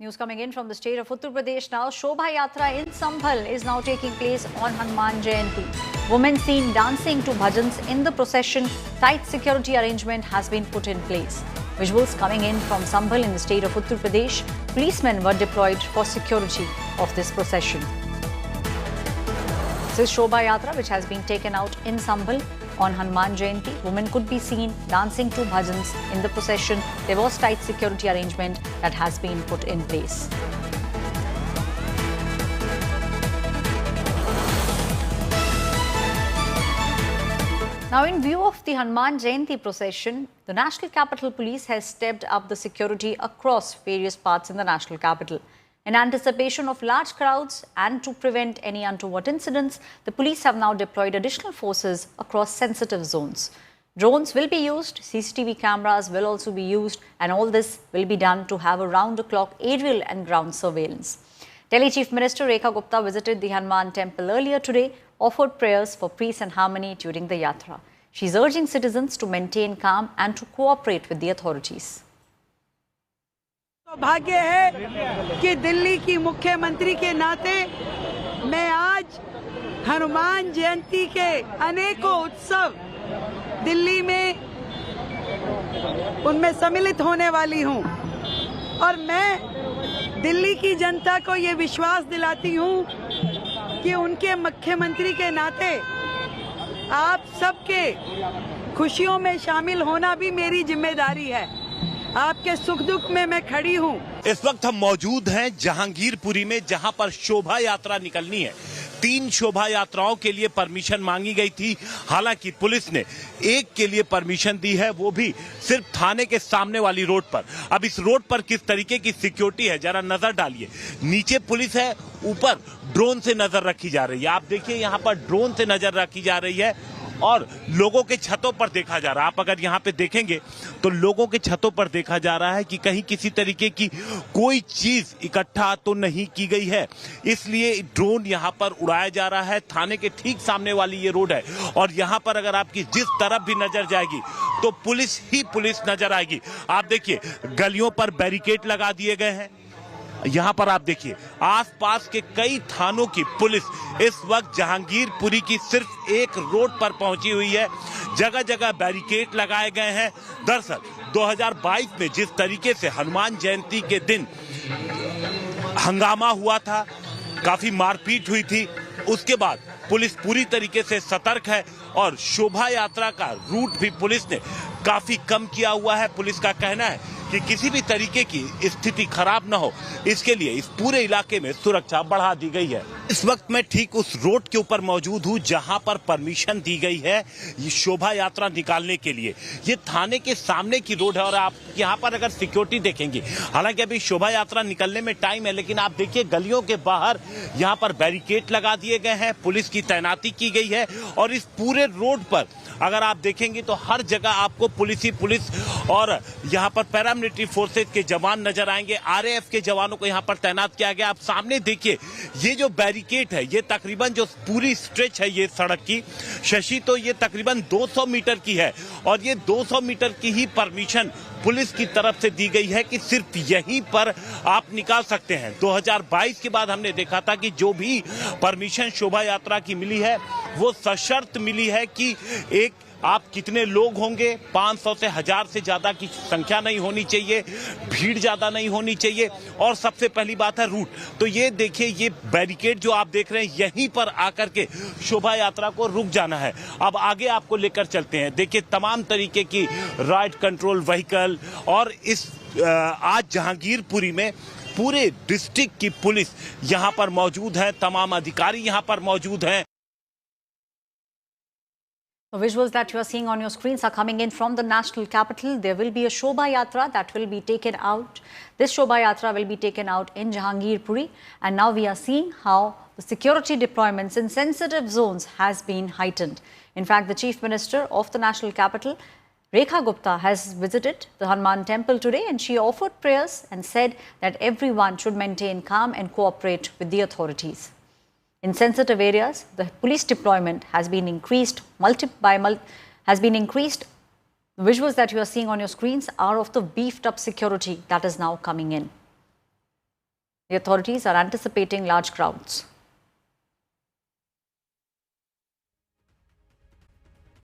News coming in from the state of Uttar Pradesh now. Shobha Yatra in Sambhal is now taking place on Hanuman Jayanti. Women seen dancing to bhajans in the procession. Tight security arrangement has been put in place. Visuals coming in from Sambhal in the state of Uttar Pradesh. Policemen were deployed for security of this procession. This is Shobha Yatra, which has been taken out in Sambhal on Hanuman Jayanti. Women could be seen dancing to bhajans in the procession. There was tight security arrangement that has been put in place. Now, in view of the Hanuman Jayanti procession, the National Capital Police has stepped up the security across various parts in the national capital. In anticipation of large crowds and to prevent any untoward incidents, the police have now deployed additional forces across sensitive zones. Drones will be used, CCTV cameras will also be used, and all this will be done to have a round-the-clock aerial and ground surveillance. Delhi Chief Minister Rekha Gupta visited the Hanuman temple earlier today, offered prayers for peace and harmony during the yatra. She is urging citizens to maintain calm and to cooperate with the authorities. सौभाग्य है कि दिल्ली की मुख्यमंत्री के नाते मैं आज हनुमान जयंती के अनेकों उत्सव दिल्ली में उनमें सम्मिलित होने वाली हूं और मैं दिल्ली की जनता को ये विश्वास दिलाती हूं कि उनके मुख्यमंत्री के नाते आप सबके खुशियों में शामिल होना भी मेरी जिम्मेदारी है। आपके सुख दुख में मैं खड़ी हूँ। इस वक्त हम मौजूद हैं जहांगीरपुरी में, जहां पर शोभा यात्रा निकलनी है। 3 शोभा यात्राओं के लिए परमिशन मांगी गई थी। हालांकि पुलिस ने एक के लिए परमिशन दी है, वो भी सिर्फ थाने के सामने वाली रोड पर। अब इस रोड पर किस तरीके की सिक्योरिटी है, जरा नजर डालिए। नीचे पुलिस है, ऊपर ड्रोन से नजर रखी जा रही है। आप देखिए, यहाँ पर ड्रोन से नजर रखी जा रही है और लोगों के छतों पर देखा जा रहा है। आप अगर यहाँ पे देखेंगे तो लोगों के छतों पर देखा जा रहा है कि कहीं किसी तरीके की कोई चीज इकट्ठा तो नहीं की गई है, इसलिए ड्रोन यहाँ पर उड़ाया जा रहा है। थाने के ठीक सामने वाली ये रोड है और यहाँ पर अगर आपकी जिस तरफ भी नजर जाएगी तो पुलिस ही पुलिस नजर आएगी। आप देखिए, गलियों पर बैरिकेड लगा दिए गए हैं। यहाँ पर आप देखिए, आसपास के कई थानों की पुलिस इस वक्त जहांगीरपुरी की सिर्फ एक रोड पर पहुंची हुई है। जगह जगह बैरिकेड लगाए गए हैं। दरअसल 2022 में जिस तरीके से हनुमान जयंती के दिन हंगामा हुआ था, काफी मारपीट हुई थी, उसके बाद पुलिस पूरी तरीके से सतर्क है और शोभा यात्रा का रूट भी पुलिस ने काफी कम किया हुआ है। पुलिस का कहना है कि किसी भी तरीके की स्थिति खराब न हो, इसके लिए इस पूरे इलाके में सुरक्षा बढ़ा दी गई है। इस वक्त मैं ठीक उस रोड के ऊपर मौजूद हूं जहां पर परमिशन दी गई है ये शोभा यात्रा निकालने के लिए। ये थाने के सामने की रोड है और आप यहां पर अगर सिक्योरिटी देखेंगे, हालांकि अभी शोभा यात्रा निकलने में टाइम है, लेकिन आप देखिए गलियों के बाहर यहां पर बैरिकेड लगा दिए गए हैं, पुलिस की तैनाती की गई है और इस पूरे रोड पर अगर आप देखेंगे तो हर जगह आपको पुलिस ही पुलिस और यहाँ पर पैरामिलिट्री फोर्सेज के जवान नजर आएंगे। आरएएफ के जवानों को यहाँ पर तैनात किया गया। आप सामने देखिए, ये जो बैरिकेड है, ये तकरीबन जो पूरी स्ट्रेच है ये सड़क की, शशि, तो ये तकरीबन 200 मीटर की है और ये 200 मीटर की ही परमिशन पुलिस की तरफ से दी गई है कि सिर्फ यहीं पर आप निकाल सकते हैं। 2022 के बाद हमने देखा था कि जो भी परमिशन शोभा यात्रा की मिली है वो सशर्त मिली है कि एक आप कितने लोग होंगे, 500 से 1000 से ज्यादा की संख्या नहीं होनी चाहिए, भीड़ ज्यादा नहीं होनी चाहिए और सबसे पहली बात है रूट। तो ये देखिए, ये बैरिकेड जो आप देख रहे हैं, यहीं पर आकर के शोभा यात्रा को रुक जाना है। अब आगे आपको लेकर चलते हैं। देखिए, तमाम तरीके की राइट कंट्रोल व्हीकल और इस आज जहांगीरपुरी में पूरे डिस्ट्रिक्ट की पुलिस यहाँ पर मौजूद है, तमाम अधिकारी यहाँ पर मौजूद हैं। The visuals that you are seeing on your screens are coming in from the national capital. There will be a Shobha Yatra that will be taken out. This Shobha Yatra will be taken out in Jahangirpuri. And now we are seeing how the security deployments in sensitive zones has been heightened. In fact, the Chief Minister of the national capital, Rekha Gupta, has visited the Hanuman temple today and she offered prayers and said that everyone should maintain calm and cooperate with the authorities. In sensitive areas, the police deployment has been increased The visuals that you are seeing on your screens are of the beefed up security that is now coming in. The authorities are anticipating large crowds.